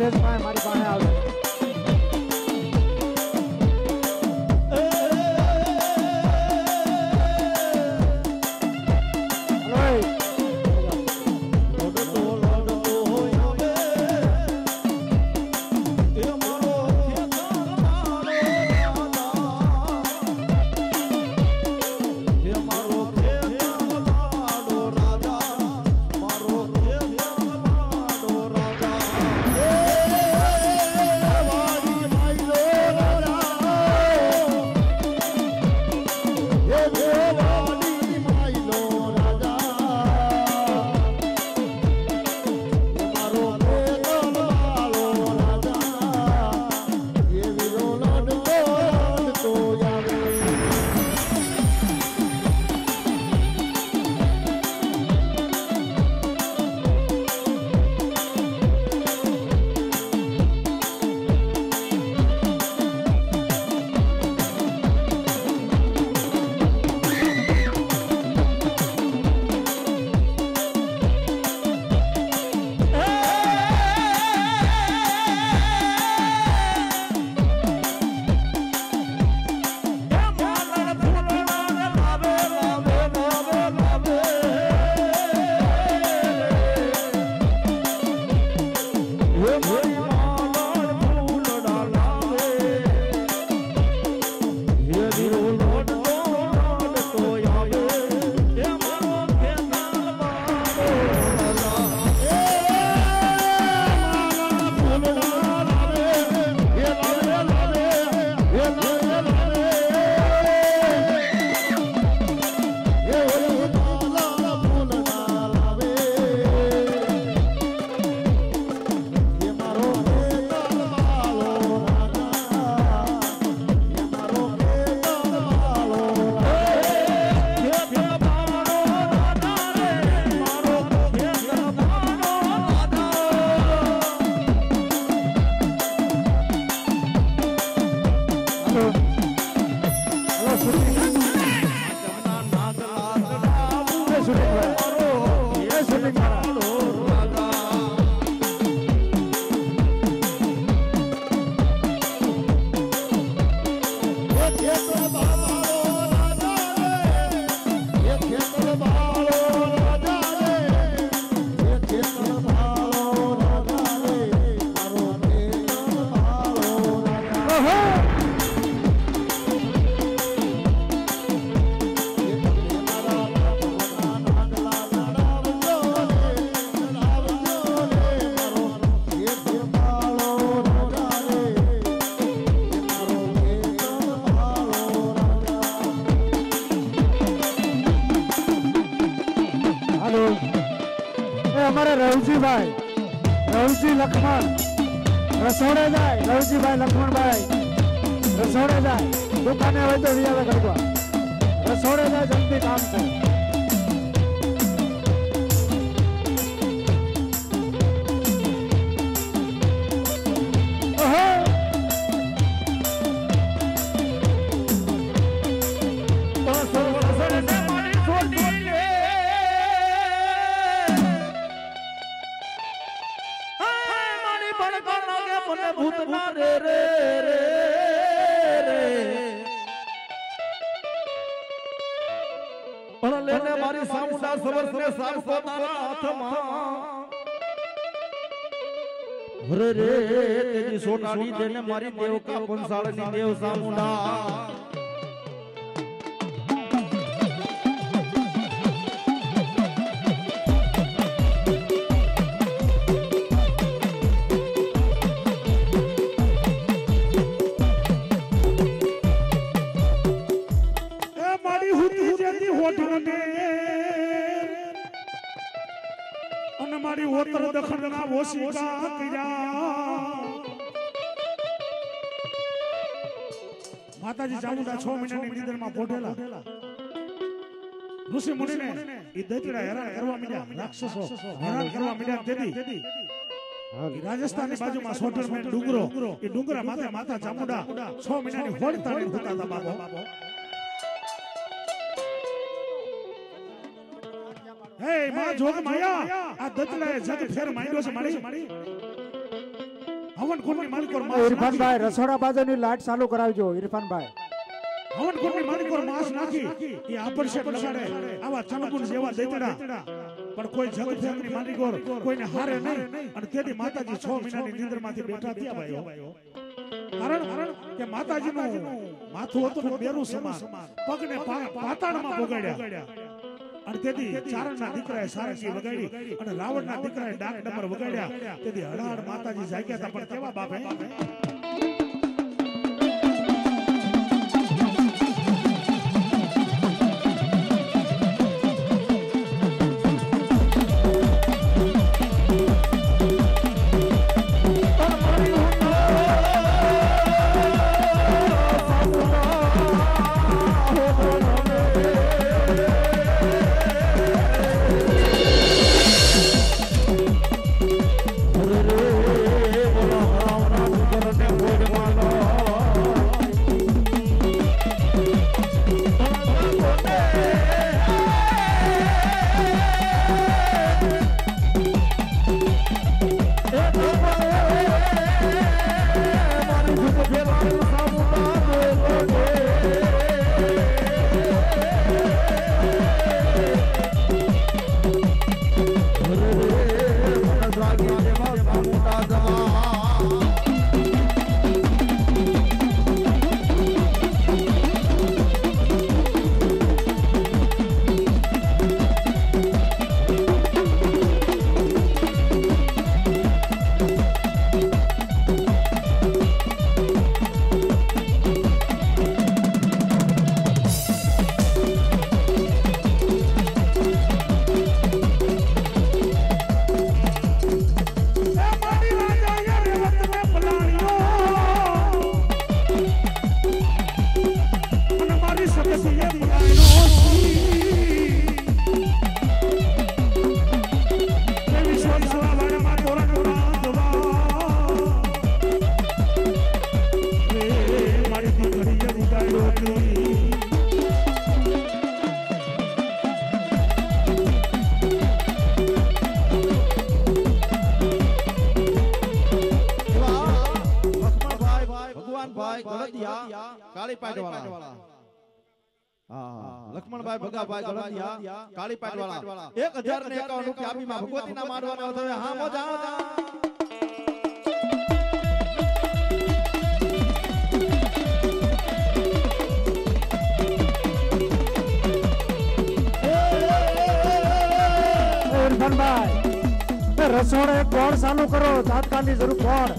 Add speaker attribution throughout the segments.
Speaker 1: દેશમાં મારી પાસે આવે रवजी भाई रवजी लक्ष्मण रसोड़े जाए रवजी भाई लक्ष्मण भाई रसोड़े जाए दुकाने हो तो रिया करवा रसोड़े जाए जल्दी काम से
Speaker 2: रे रे तेरी सोनाली देने मारी देव का पंसालनी देव सामुंडा
Speaker 3: ए मारी हुती जेती होठने અને મારી ઓતર દખણના ઓશિકા કર્યા માતાજી ચામુંડા 6 મહિનાની નિંદરમાં પોઢેલા ઋષિ મુનિને ઈ દૈત્યડા હેરાન કરવા માંડ્યા રાક્ષસો હેરાન કરવા માંડ્યા તેથી રાજસ્થાનની બાજુમાં સોઢર મેં ડુંગરો એ ડુંગરા માથે માતા ચામુંડા 6 મહિનાની હોડ તાળી હોતા હતા બાબો હે માં જોગ માયા આ દત્તલાએ જગ ફેર માંડ્યો છે મારી હવન કુંડની માલિકો
Speaker 1: ઇરફાનભાઈ રસોડા બાજુની લાઈટ ચાલુ કરાવજો ઇરફાનભાઈ.
Speaker 3: હવન કુંડની માલિકો માસ નાખી એ આભરશેટ લગાડે આવા ચનગુણ જેવા દૈતડા પણ કોઈ જગફેરની માલિકો કોઈને હારે નહીં અને તેથી માતાજી 6 મહિનાની નિંદ્રમાંથી બેઠા થયા ભાઈઓ. કારણ કે માતાજીનું માથું હતું ને બેરું સમાન પગને પાતાળમાં પોગાડ્યા અને તેથી ચારણના દીકરાએ સારંગી વગાડી અને રાવણના દીકરાએ ડાક ડમર વગાડ્યા તેથી હળહળ માતાજી જાગ્યા હતા પણ કેવા બાપ હે
Speaker 2: લક્ષ્મણભાઈ ભગાભાઈ ગળતિયા કાળી પાટવાળા 1051 રૂપિયા આપીમાં ભગવતીના મારવાનો હતો. હા મોજા
Speaker 1: ઇરફાનભાઈ રસોડે કોણ ચાલુ કરો તાત્કાલિક જરૂર કોણ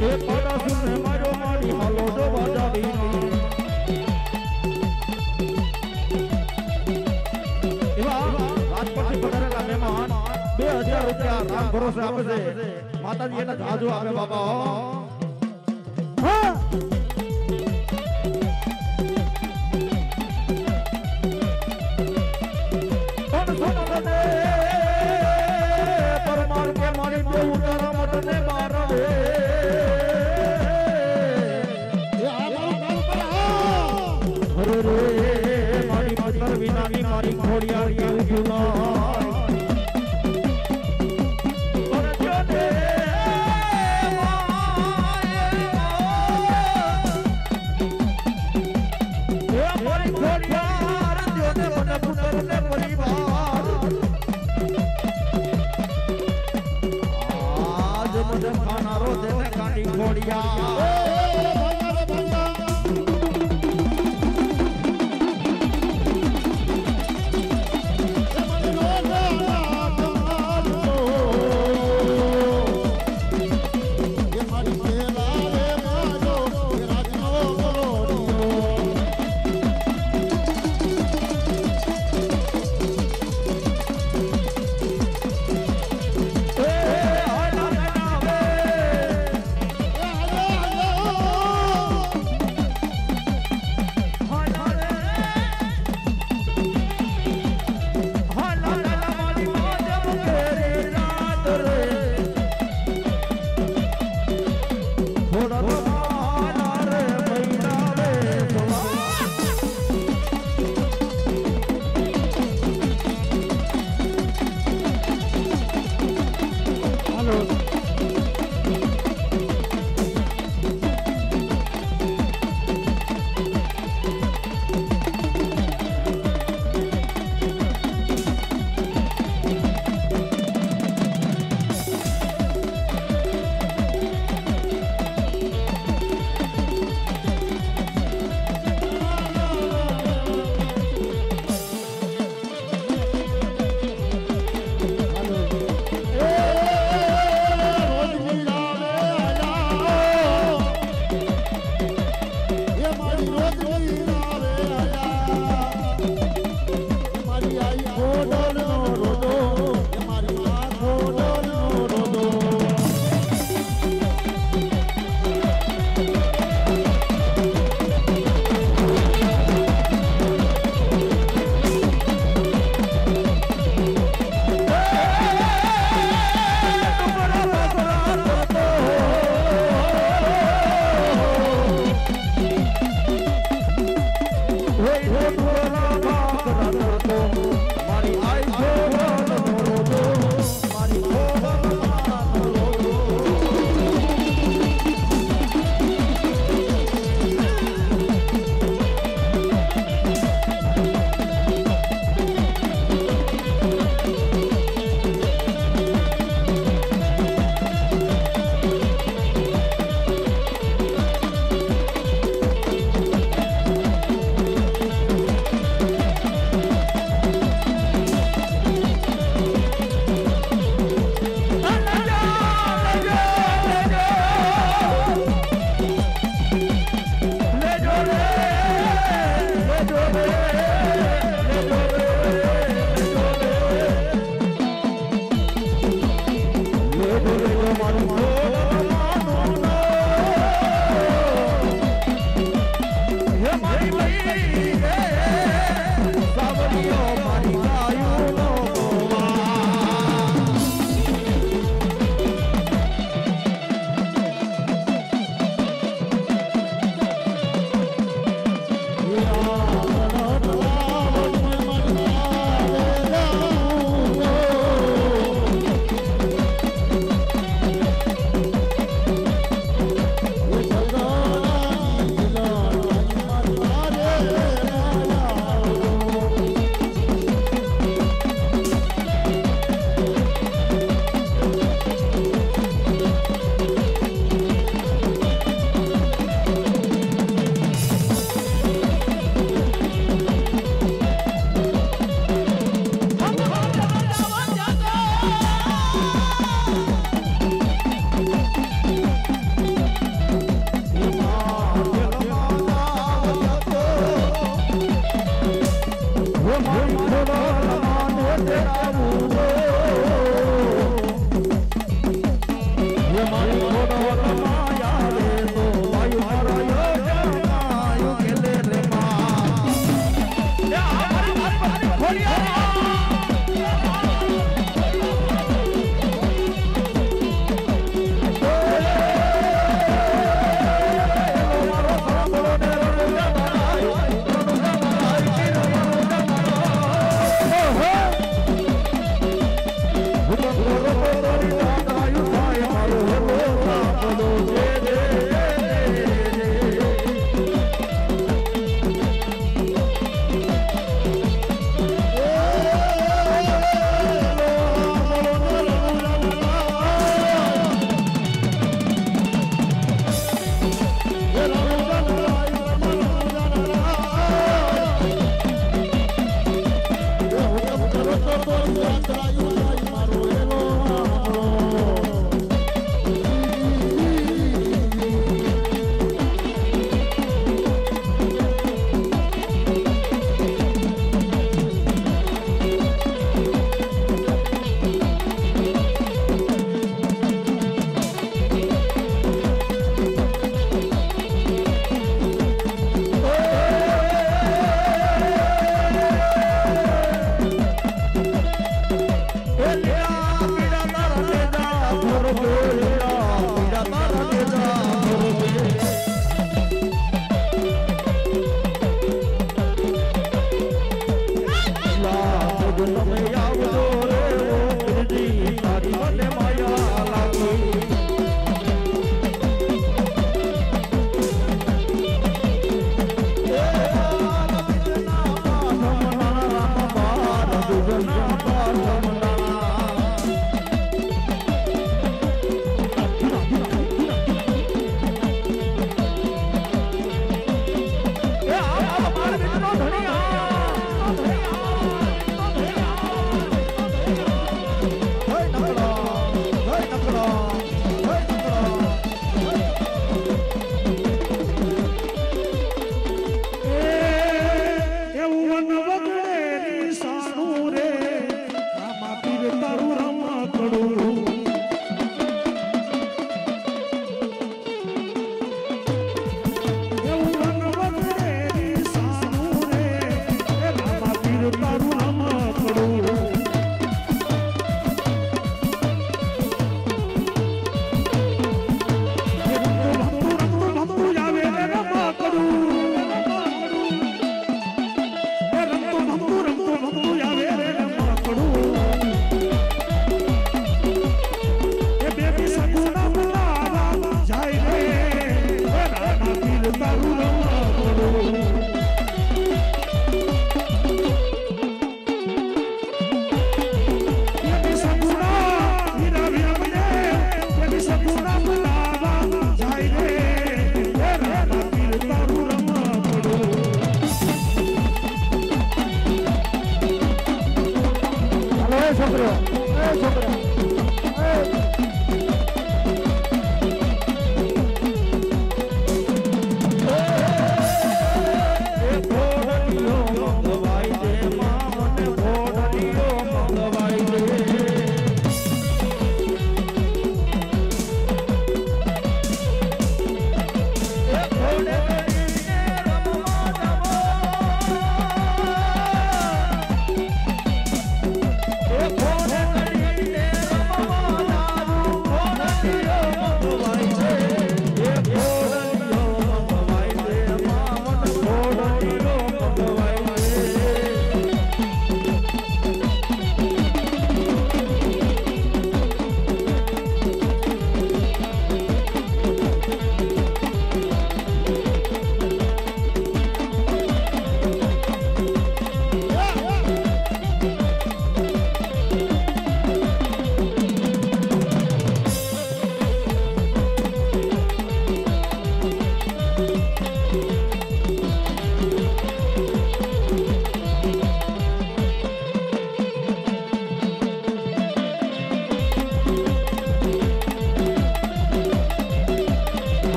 Speaker 2: એ પાડા સુને મારો મારી હાલો જો વાજાવી એવા રાજપટથી પધારેલા મહેમાન 2000 રૂપિયા રામ ભરોસે આપે છે માતાજી એને જાજો આપે બાબા
Speaker 1: હા
Speaker 2: પરમાર કે મારી બહુ તારા મટને મારા રે અરે રે મારી પથ્થર વિનાની મારી ખોડિયાર કેવું ગુનાય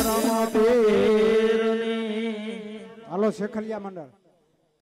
Speaker 2: રામા પીરની
Speaker 1: હાલો શેખલિયા મંડળ